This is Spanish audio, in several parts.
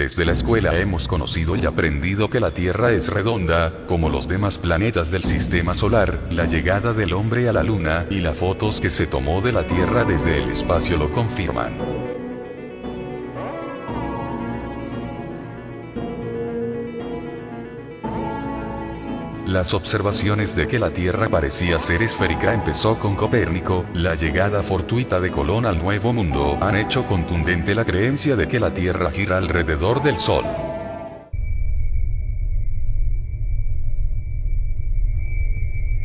Desde la escuela hemos conocido y aprendido que la Tierra es redonda, como los demás planetas del sistema solar, la llegada del hombre a la Luna y las fotos que se tomó de la Tierra desde el espacio lo confirman. Las observaciones de que la Tierra parecía ser esférica empezó con Copérnico. La llegada fortuita de Colón al Nuevo Mundo han hecho contundente la creencia de que la Tierra gira alrededor del Sol.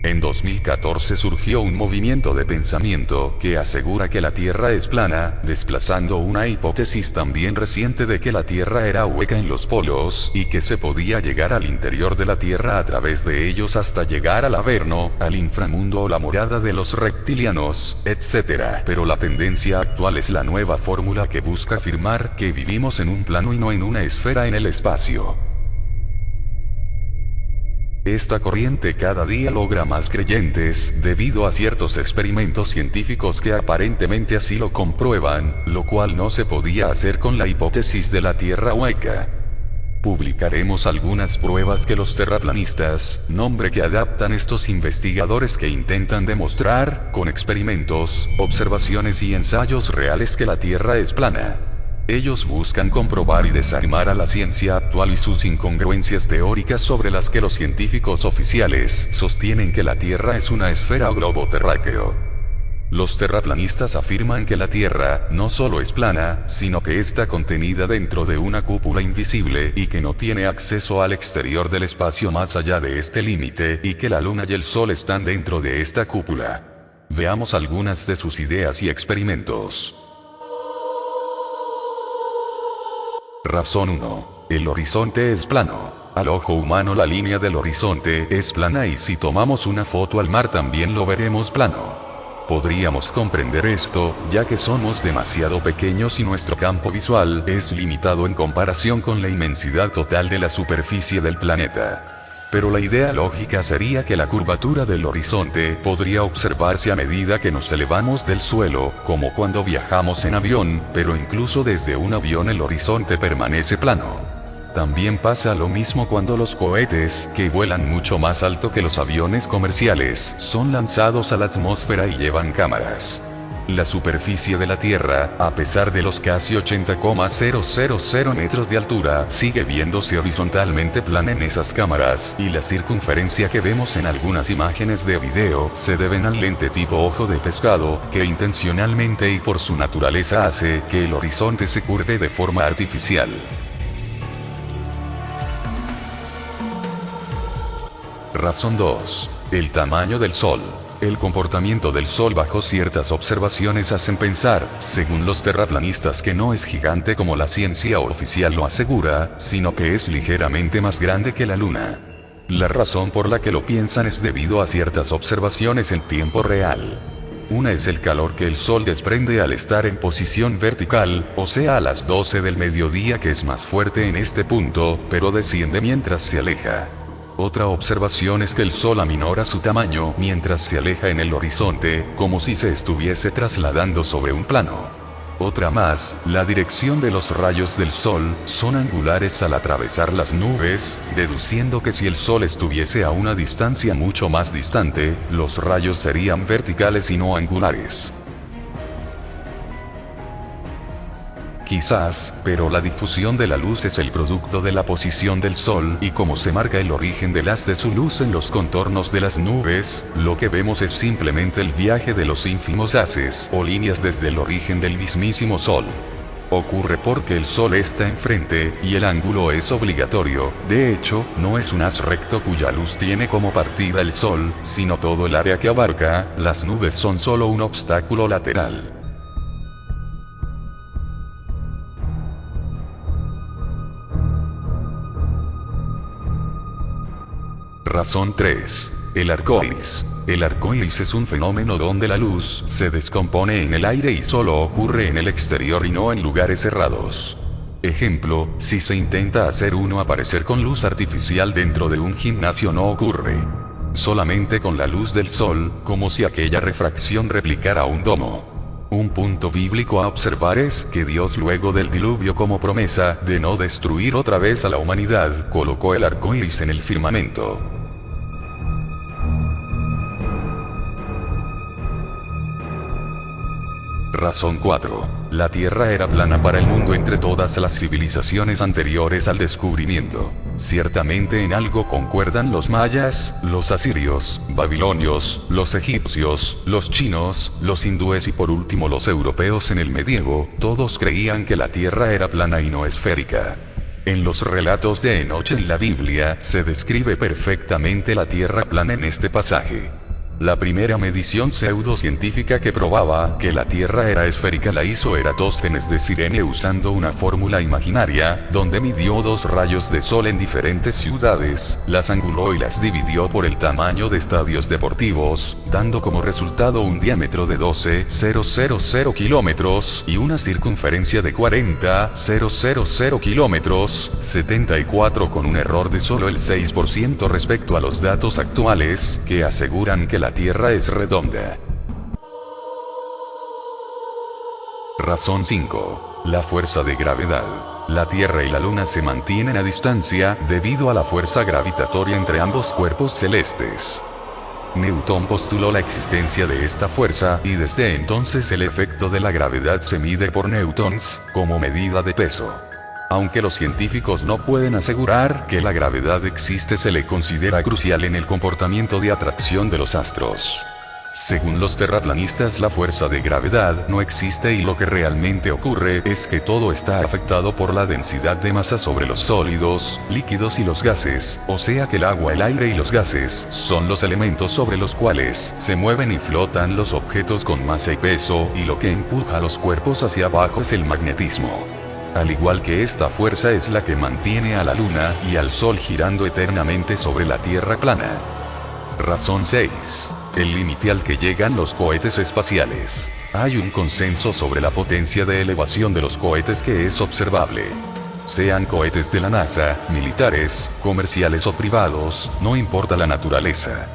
En 2014 surgió un movimiento de pensamiento que asegura que la Tierra es plana, desplazando una hipótesis también reciente de que la Tierra era hueca en los polos, y que se podía llegar al interior de la Tierra a través de ellos hasta llegar al Averno, al inframundo o la morada de los reptilianos, etc. Pero la tendencia actual es la nueva fórmula que busca afirmar que vivimos en un plano y no en una esfera en el espacio. Esta corriente cada día logra más creyentes, debido a ciertos experimentos científicos que aparentemente así lo comprueban, lo cual no se podía hacer con la hipótesis de la Tierra hueca. Publicaremos algunas pruebas que los terraplanistas, nombre que adaptan estos investigadores que intentan demostrar, con experimentos, observaciones y ensayos reales que la Tierra es plana. Ellos buscan comprobar y desarmar a la ciencia actual y sus incongruencias teóricas sobre las que los científicos oficiales sostienen que la Tierra es una esfera o globo terráqueo. Los terraplanistas afirman que la Tierra no solo es plana, sino que está contenida dentro de una cúpula invisible y que no tiene acceso al exterior del espacio más allá de este límite, y que la Luna y el Sol están dentro de esta cúpula. Veamos algunas de sus ideas y experimentos. Razón 1. El horizonte es plano. Al ojo humano la línea del horizonte es plana y si tomamos una foto al mar también lo veremos plano. Podríamos comprender esto, ya que somos demasiado pequeños y nuestro campo visual es limitado en comparación con la inmensidad total de la superficie del planeta. Pero la idea lógica sería que la curvatura del horizonte podría observarse a medida que nos elevamos del suelo, como cuando viajamos en avión, pero incluso desde un avión el horizonte permanece plano. También pasa lo mismo cuando los cohetes, que vuelan mucho más alto que los aviones comerciales, son lanzados a la atmósfera y llevan cámaras. La superficie de la Tierra, a pesar de los casi 80,000 metros de altura, sigue viéndose horizontalmente plana en esas cámaras, y la circunferencia que vemos en algunas imágenes de video se deben al lente tipo ojo de pescado, que intencionalmente y por su naturaleza hace que el horizonte se curve de forma artificial. Razón 2. El tamaño del Sol. El comportamiento del Sol bajo ciertas observaciones hacen pensar, según los terraplanistas, que no es gigante como la ciencia oficial lo asegura, sino que es ligeramente más grande que la Luna. La razón por la que lo piensan es debido a ciertas observaciones en tiempo real. Una es el calor que el Sol desprende al estar en posición vertical, o sea a las 12 del mediodía, que es más fuerte en este punto, pero desciende mientras se aleja. Otra observación es que el Sol aminora su tamaño mientras se aleja en el horizonte, como si se estuviese trasladando sobre un plano. Otra más, la dirección de los rayos del Sol son angulares al atravesar las nubes, deduciendo que si el Sol estuviese a una distancia mucho más distante, los rayos serían verticales y no angulares. Quizás, pero la difusión de la luz es el producto de la posición del Sol, y como se marca el origen del haz de su luz en los contornos de las nubes, lo que vemos es simplemente el viaje de los ínfimos haces o líneas desde el origen del mismísimo Sol. Ocurre porque el Sol está enfrente, y el ángulo es obligatorio. De hecho, no es un haz recto cuya luz tiene como partida el Sol, sino todo el área que abarca. Las nubes son solo un obstáculo lateral. Razón 3. El arcoíris. El arcoíris es un fenómeno donde la luz se descompone en el aire y solo ocurre en el exterior y no en lugares cerrados. Ejemplo, si se intenta hacer uno aparecer con luz artificial dentro de un gimnasio no ocurre. Solamente con la luz del Sol, como si aquella refracción replicara un domo. Un punto bíblico a observar es que Dios, luego del diluvio como promesa de no destruir otra vez a la humanidad, colocó el arco iris en el firmamento. Razón 4. La Tierra era plana para el mundo entre todas las civilizaciones anteriores al descubrimiento. Ciertamente en algo concuerdan los mayas, los asirios, babilonios, los egipcios, los chinos, los hindúes y por último los europeos en el medievo, todos creían que la Tierra era plana y no esférica. En los relatos de Enoch en la Biblia se describe perfectamente la Tierra plana en este pasaje. La primera medición pseudocientífica que probaba que la Tierra era esférica la hizo Eratóstenes de Cirene usando una fórmula imaginaria, donde midió 2 rayos de sol en diferentes ciudades, las anguló y las dividió por el tamaño de estadios deportivos, dando como resultado un diámetro de 12,000 kilómetros y una circunferencia de 40,000 kilómetros, 74 con un error de solo el 6% respecto a los datos actuales, que aseguran que la Tierra es redonda. Razón 5. La fuerza de gravedad. La Tierra y la Luna se mantienen a distancia, debido a la fuerza gravitatoria entre ambos cuerpos celestes. Newton postuló la existencia de esta fuerza, y desde entonces el efecto de la gravedad se mide por newtons, como medida de peso. Aunque los científicos no pueden asegurar que la gravedad existe, se le considera crucial en el comportamiento de atracción de los astros. Según los terraplanistas, la fuerza de gravedad no existe y lo que realmente ocurre es que todo está afectado por la densidad de masa sobre los sólidos, líquidos y los gases, o sea que el agua, el aire y los gases son los elementos sobre los cuales se mueven y flotan los objetos con masa y peso, y lo que empuja a los cuerpos hacia abajo es el magnetismo. Al igual que esta fuerza es la que mantiene a la Luna y al Sol girando eternamente sobre la Tierra plana. Razón 6. El límite al que llegan los cohetes espaciales. Hay un consenso sobre la potencia de elevación de los cohetes que es observable. Sean cohetes de la NASA, militares, comerciales o privados, no importa la naturaleza.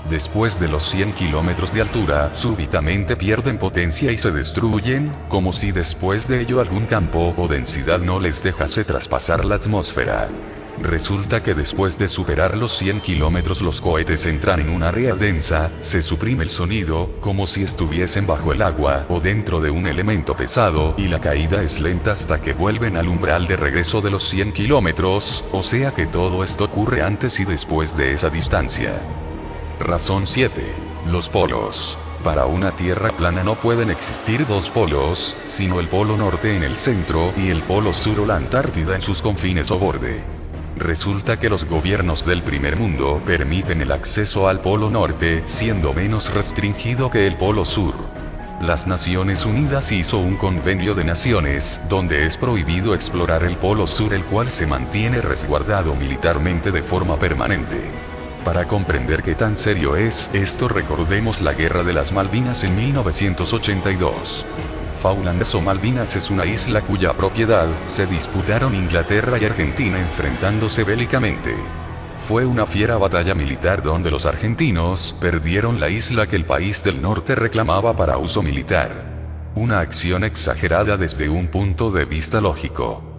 Después de los 100 kilómetros de altura, súbitamente pierden potencia y se destruyen, como si después de ello algún campo o densidad no les dejase traspasar la atmósfera. Resulta que después de superar los 100 kilómetros los cohetes entran en un área densa, se suprime el sonido, como si estuviesen bajo el agua o dentro de un elemento pesado, y la caída es lenta hasta que vuelven al umbral de regreso de los 100 kilómetros, o sea que todo esto ocurre antes y después de esa distancia. Razón 7. Los polos. Para una Tierra plana no pueden existir 2 polos, sino el polo norte en el centro y el polo sur o la Antártida en sus confines o borde. Resulta que los gobiernos del primer mundo permiten el acceso al polo norte, siendo menos restringido que el polo sur. Las Naciones Unidas hizo un convenio de naciones, donde es prohibido explorar el polo sur, el cual se mantiene resguardado militarmente de forma permanente. Para comprender qué tan serio es esto, recordemos la Guerra de las Malvinas en 1982. Falklands o Malvinas es una isla cuya propiedad se disputaron Inglaterra y Argentina enfrentándose bélicamente. Fue una fiera batalla militar donde los argentinos perdieron la isla que el país del norte reclamaba para uso militar. Una acción exagerada desde un punto de vista lógico.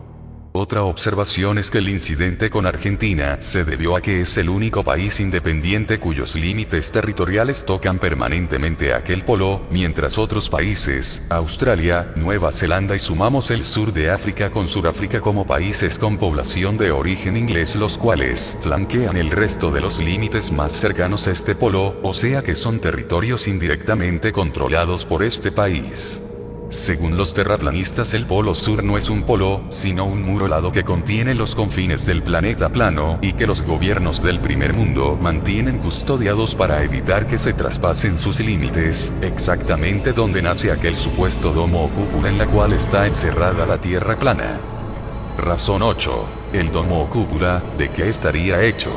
Otra observación es que el incidente con Argentina se debió a que es el único país independiente cuyos límites territoriales tocan permanentemente aquel polo, mientras otros países, Australia, Nueva Zelanda y sumamos el sur de África con Suráfrica como países con población de origen inglés, los cuales flanquean el resto de los límites más cercanos a este polo, o sea que son territorios indirectamente controlados por este país. Según los terraplanistas, el polo sur no es un polo, sino un muro helado que contiene los confines del planeta plano, y que los gobiernos del primer mundo mantienen custodiados para evitar que se traspasen sus límites, exactamente donde nace aquel supuesto domo o cúpula en la cual está encerrada la Tierra plana. Razón 8. El domo o cúpula, ¿de qué estaría hecho?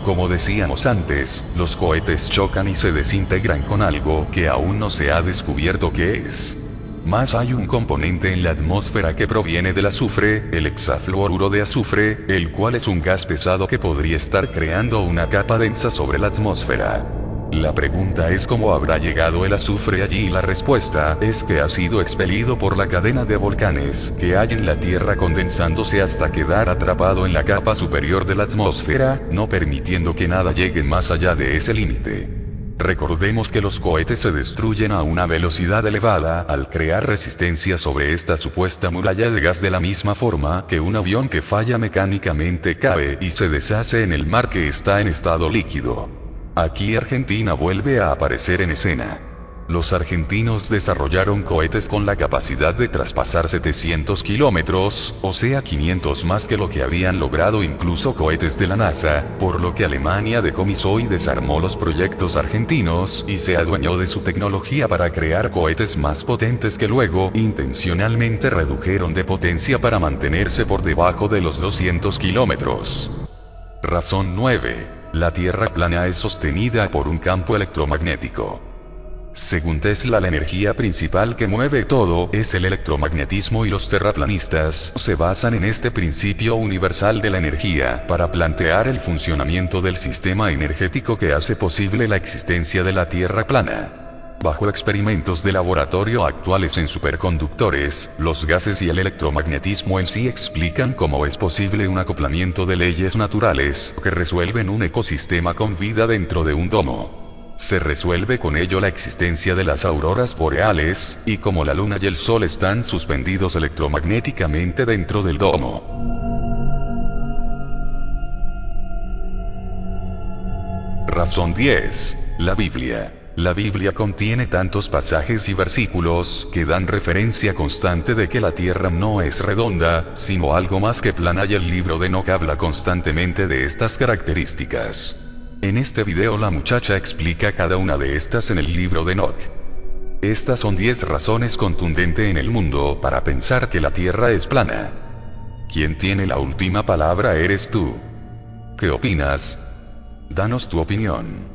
Como decíamos antes, los cohetes chocan y se desintegran con algo que aún no se ha descubierto qué es. Más hay un componente en la atmósfera que proviene del azufre, el hexafluoruro de azufre, el cual es un gas pesado que podría estar creando una capa densa sobre la atmósfera. La pregunta es cómo habrá llegado el azufre allí y la respuesta es que ha sido expelido por la cadena de volcanes que hay en la Tierra condensándose hasta quedar atrapado en la capa superior de la atmósfera, no permitiendo que nada llegue más allá de ese límite. Recordemos que los cohetes se destruyen a una velocidad elevada al crear resistencia sobre esta supuesta muralla de gas de la misma forma que un avión que falla mecánicamente cae y se deshace en el mar que está en estado líquido. Aquí Argentina vuelve a aparecer en escena. Los argentinos desarrollaron cohetes con la capacidad de traspasar 700 kilómetros, o sea 500 más que lo que habían logrado incluso cohetes de la NASA, por lo que Alemania decomisó y desarmó los proyectos argentinos y se adueñó de su tecnología para crear cohetes más potentes que luego intencionalmente redujeron de potencia para mantenerse por debajo de los 200 kilómetros. Razón 9. La Tierra plana es sostenida por un campo electromagnético. Según Tesla, la energía principal que mueve todo es el electromagnetismo y los terraplanistas se basan en este principio universal de la energía para plantear el funcionamiento del sistema energético que hace posible la existencia de la Tierra plana. Bajo experimentos de laboratorio actuales en superconductores, los gases y el electromagnetismo en sí explican cómo es posible un acoplamiento de leyes naturales que resuelven un ecosistema con vida dentro de un domo. Se resuelve con ello la existencia de las auroras boreales, y como la luna y el sol están suspendidos electromagnéticamente dentro del domo. Razón 10. La Biblia. La Biblia contiene tantos pasajes y versículos que dan referencia constante de que la Tierra no es redonda, sino algo más que plana, y el libro de Enoc habla constantemente de estas características. En este video la muchacha explica cada una de estas en el libro de Enoc. Estas son 10 razones contundentes en el mundo para pensar que la Tierra es plana. Quien tiene la última palabra eres tú. ¿Qué opinas? Danos tu opinión.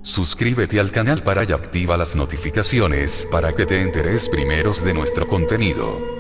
Suscríbete al canal y activa las notificaciones para que te enteres primeros de nuestro contenido.